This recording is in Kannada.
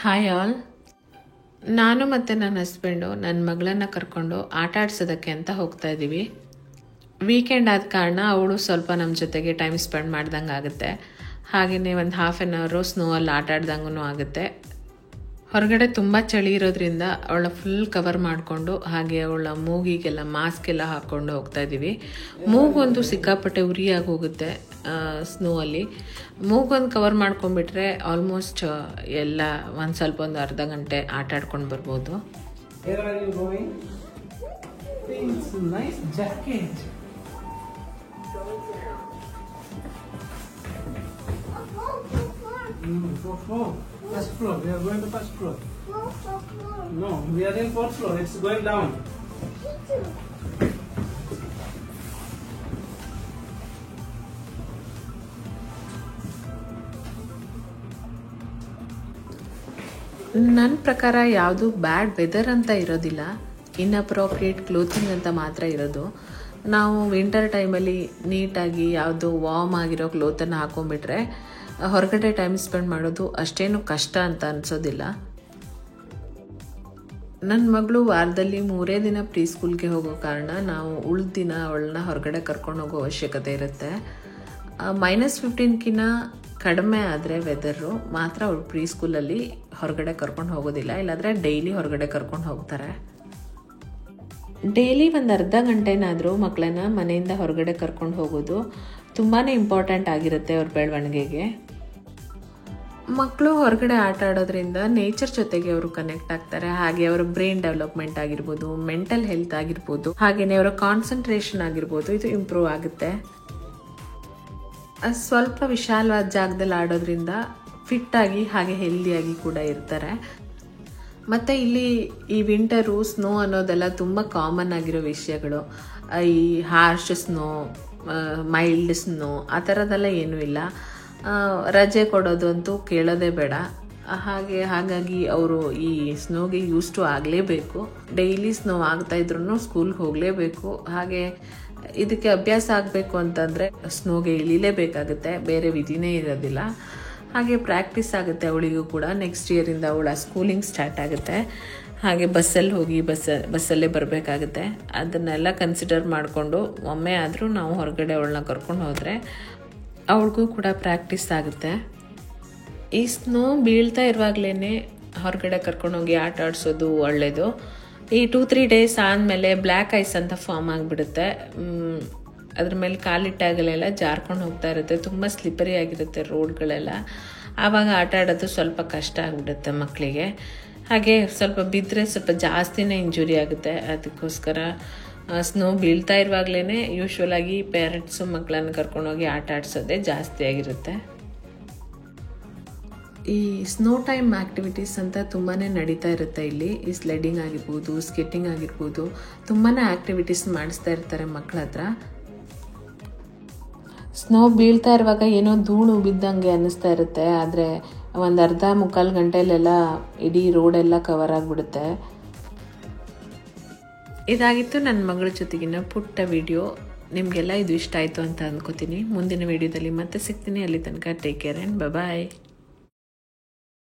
Hi all. ನಾನು ಮತ್ತು ನನ್ನ ಹಸ್ಬೆಂಡು ನನ್ನ ಮಗಳನ್ನ ಕರ್ಕೊಂಡು ಆಟ ಆಡ್ಸೋದಕ್ಕೆ ಅಂತ ಹೋಗ್ತಾ ಇದ್ದೀವಿ. ವೀಕೆಂಡ್ ಆದ ಕಾರಣ ಅವಳು ಸ್ವಲ್ಪ ನಮ್ಮ ಜೊತೆಗೆ ಟೈಮ್ ಸ್ಪೆಂಡ್ ಮಾಡ್ದಂಗೆ ಆಗುತ್ತೆ. ಹಾಗೆಯೇ ಒಂದು ಹಾಫ್ ಆನ್ ಅವರು ಸ್ನೋವಲ್ಲಿ ಆಟ ಆಡ್ದಂಗೂ ಆಗುತ್ತೆ. ಹೊರಗಡೆ ತುಂಬ ಚಳಿ ಇರೋದ್ರಿಂದ ಅವಳ ಫುಲ್ ಕವರ್ ಮಾಡಿಕೊಂಡು ಹಾಗೆ ಅವಳ ಮೂಗಿಗೆಲ್ಲ ಮಾಸ್ಕ್ ಎಲ್ಲ ಹಾಕ್ಕೊಂಡು ಹೋಗ್ತಾ ಇದ್ದೀವಿ. ಮೂಗೊಂದು ಸಿಕ್ಕಾಪಟ್ಟೆ ಉರಿಯಾಗಿ ಹೋಗುತ್ತೆ ಸ್ನೋವಲ್ಲಿ. ಮೂಗೊಂದು ಕವರ್ ಮಾಡ್ಕೊಂಡ್ಬಿಟ್ರೆ ಆಲ್ಮೋಸ್ಟ್ ಎಲ್ಲ ಒಂದು ಅರ್ಧ ಗಂಟೆ ಆಟ ಆಡ್ಕೊಂಡು ಬರ್ಬೋದು. First floor. We are going to first floor. No, we are in fourth floor. It's going down. ನನ್ನ ಪ್ರಕಾರ ಯಾವುದು ಬ್ಯಾಡ್ ವೆದರ್ ಅಂತ ಇರೋದಿಲ್ಲ, ಇನ್ಅಪ್ರೋಪ್ರಿಯೇಟ್ ಕ್ಲೋತಿಂಗ್ ಅಂತ ಮಾತ್ರ ಇರೋದು. ನಾವು ವಿಂಟರ್ ಟೈಮಲ್ಲಿ ನೀಟಾಗಿ ಯಾವುದು ವಾರ್ಮ್ ಆಗಿರೋ ಕ್ಲೋತನ್ನು ಹಾಕೊಂಡ್ಬಿಟ್ರೆ ಹೊರಗಡೆ ಟೈಮ್ ಸ್ಪೆಂಡ್ ಮಾಡೋದು ಅಷ್ಟೇನು ಕಷ್ಟ ಅಂತ ಅನಿಸೋದಿಲ್ಲ. ನನ್ನ ಮಗಳು ವಾರದಲ್ಲಿ 3 ದಿನ ಪ್ರೀ ಸ್ಕೂಲ್ಗೆ ಹೋಗೋ ಕಾರಣ ನಾವು ಉಳಿದ ದಿನ ಅವಳನ್ನ ಹೊರಗಡೆ ಕರ್ಕೊಂಡು ಹೋಗೋ ಅವಶ್ಯಕತೆ ಇರುತ್ತೆ. -15ಕಿಂತ ಕಡಿಮೆ ಆದರೆ ವೆದರು ಮಾತ್ರ ಅವಳು ಪ್ರೀ ಸ್ಕೂಲಲ್ಲಿ ಹೊರಗಡೆ ಕರ್ಕೊಂಡು ಹೋಗೋದಿಲ್ಲ, ಇಲ್ಲಾಂದರೆ ಡೈಲಿ ಹೊರಗಡೆ ಕರ್ಕೊಂಡು ಹೋಗ್ತಾರೆ. ಡೈಲಿ ಒಂದು ಅರ್ಧ ಗಂಟೆನಾದರೂ ಮಕ್ಕಳನ್ನ ಮನೆಯಿಂದ ಹೊರಗಡೆ ಕರ್ಕೊಂಡು ಹೋಗೋದು ತುಂಬಾ ಇಂಪಾರ್ಟೆಂಟ್ ಆಗಿರುತ್ತೆ ಅವ್ರ ಬೆಳವಣಿಗೆಗೆ. ಮಕ್ಕಳು ಹೊರಗಡೆ ಆಟ ಆಡೋದ್ರಿಂದ ನೇಚರ್ ಜೊತೆಗೆ ಅವರು ಕನೆಕ್ಟ್ ಆಗ್ತಾರೆ. ಹಾಗೆ ಅವರ ಬ್ರೈನ್ ಡೆವಲಪ್ಮೆಂಟ್ ಆಗಿರ್ಬೋದು, ಮೆಂಟಲ್ ಹೆಲ್ತ್ ಆಗಿರ್ಬೋದು, ಹಾಗೆಯೇ ಅವರ ಕಾನ್ಸಂಟ್ರೇಷನ್ ಆಗಿರ್ಬೋದು, ಇದು ಇಂಪ್ರೂವ್ ಆಗುತ್ತೆ. ಸ್ವಲ್ಪ ವಿಶಾಲವಾದ ಜಾಗದಲ್ಲಿ ಆಡೋದ್ರಿಂದ ಫಿಟ್ಟಾಗಿ ಹಾಗೆ ಹೆಲ್ದಿಯಾಗಿ ಕೂಡ ಇರ್ತಾರೆ. ಮತ್ತು ಇಲ್ಲಿ ಈ ವಿಂಟರು ಸ್ನೋ ಅನ್ನೋದೆಲ್ಲ ತುಂಬ ಕಾಮನ್ ಆಗಿರೋ ವಿಷಯಗಳು. ಈ ಹಾರ್ಶ್ ಸ್ನೋ, ಮೈಲ್ಡ್ ಸ್ನೋ ಆ ಥರದ್ದೆಲ್ಲ ಏನೂ ಇಲ್ಲ. ರಜೆ ಕೊಡೋದು ಅಂತೂ ಕೇಳೋದೇ ಬೇಡ. ಹಾಗಾಗಿ ಅವರು ಈ ಸ್ನೋಗೆ ಯೂಸ್ ಟು ಆಗಲೇಬೇಕು. ಡೈಲಿ ಸ್ನೋ ಆಗ್ತಾಯಿದ್ರು ಸ್ಕೂಲ್ಗೆ ಹೋಗಲೇಬೇಕು. ಹಾಗೆ ಇದಕ್ಕೆ ಅಭ್ಯಾಸ ಆಗಬೇಕು ಅಂತಂದರೆ ಸ್ನೋಗೆ ಇಳಿಲೇಬೇಕಾಗುತ್ತೆ, ಬೇರೆ ವಿಧಿನೇ ಇರೋದಿಲ್ಲ. ಹಾಗೆ ಪ್ರಾಕ್ಟೀಸ್ ಆಗುತ್ತೆ ಅವಳಿಗೂ ಕೂಡ. ನೆಕ್ಸ್ಟ್ ಇಯರಿಂದ ಅವಳ ಸ್ಕೂಲಿಂಗ್ ಸ್ಟಾರ್ಟ್ ಆಗುತ್ತೆ. ಹಾಗೆ ಬಸ್ಸಲ್ಲಿ ಹೋಗಿ ಬಸ್ಸಲ್ಲೇ ಬರಬೇಕಾಗುತ್ತೆ. ಅದನ್ನೆಲ್ಲ ಕನ್ಸಿಡರ್ ಮಾಡಿಕೊಂಡು ಒಮ್ಮೆ ಆದರೂ ನಾವು ಹೊರಗಡೆ ಅವಳನ್ನ ಕರ್ಕೊಂಡು ಹೋದರೆ ಅವಳಿಗೂ ಕೂಡ ಪ್ರಾಕ್ಟೀಸ್ ಆಗುತ್ತೆ. ಈ ಸ್ನೋ ಬೀಳ್ತಾ ಇರುವಾಗಲೇ ಹೊರಗಡೆ ಕರ್ಕೊಂಡೋಗಿ ಆಟ ಆಡಿಸೋದು ಒಳ್ಳೆಯದು. ಈ 2-3 ಡೇಸ್ ಆದಮೇಲೆ ಬ್ಲ್ಯಾಕ್ ಐಸ್ ಅಂತ ಫಾರ್ಮ್ ಆಗಿಬಿಡುತ್ತೆ. ಅದ್ರ ಮೇಲೆ ಕಾಲಿಟ್ಟಾಗಲೆಲ್ಲ ಜಾರ್ಕೊಂಡು ಹೋಗ್ತಾ ಇರುತ್ತೆ. ತುಂಬ ಸ್ಲಿಪ್ಪರಿ ಆಗಿರುತ್ತೆ ರೋಡ್ಗಳೆಲ್ಲ. ಆವಾಗ ಆಟ ಆಡೋದು ಸ್ವಲ್ಪ ಕಷ್ಟ ಆಗಿಬಿಡುತ್ತೆ ಮಕ್ಕಳಿಗೆ. ಹಾಗೆ ಸ್ವಲ್ಪ ಬಿದ್ದರೆ ಸ್ವಲ್ಪ ಜಾಸ್ತಿನೇ ಇಂಜುರಿ ಆಗುತ್ತೆ. ಅದಕ್ಕೋಸ್ಕರ ಸ್ನೋ ಬೀಳ್ತಾ ಇರುವಾಗಲೇ ಯೂಶ್ವಲಾಗಿ ಪೇರೆಂಟ್ಸು ಮಕ್ಕಳನ್ನು ಕರ್ಕೊಂಡೋಗಿ ಆಟ ಆಡಿಸೋದೇ ಜಾಸ್ತಿ ಆಗಿರುತ್ತೆ. ಈ ಸ್ನೋ ಟೈಮ್ ಆ್ಯಕ್ಟಿವಿಟೀಸ್ ಅಂತ ತುಂಬಾ ನಡೀತಾ ಇರುತ್ತೆ ಇಲ್ಲಿ. ಈ ಸ್ಲೆಡಿಂಗ್ ಆಗಿರ್ಬೋದು, ಸ್ಕೇಟಿಂಗ್ ಆಗಿರ್ಬೋದು, ತುಂಬಾ ಆ್ಯಕ್ಟಿವಿಟೀಸ್ ಮಾಡಿಸ್ತಾ ಇರ್ತಾರೆ ಮಕ್ಕಳ ಹತ್ರ. ಸ್ನೋ ಬೀಳ್ತಾ ಇರುವಾಗ ಏನೋ ಧೂಳು ಬಿದ್ದಂಗೆ ಅನ್ನಿಸ್ತಾ ಇರುತ್ತೆ. ಆದರೆ ಒಂದು ಅರ್ಧ-ಮುಕ್ಕಾಲು ಗಂಟೆಲೆಲ್ಲ ಇಡೀ ರೋಡೆಲ್ಲ ಕವರ್ ಆಗಿಬಿಡುತ್ತೆ. ಇದಾಗಿತ್ತು ನನ್ನ ಮಗಳ ಜೊತೆಗಿನ ಪುಟ್ಟ ವಿಡಿಯೋ. ನಿಮಗೆಲ್ಲ ಇದು ಇಷ್ಟ ಆಯಿತು ಅಂತ ಅಂದ್ಕೋತೀನಿ. ಮುಂದಿನ ವಿಡಿಯೋದಲ್ಲಿ ಮತ್ತೆ ಸಿಗ್ತೀನಿ. ಅಲ್ಲಿ ತನಕ ಟೇಕ್ ಕೇರ್ ಆ್ಯಂಡ್ ಬಾಯ್.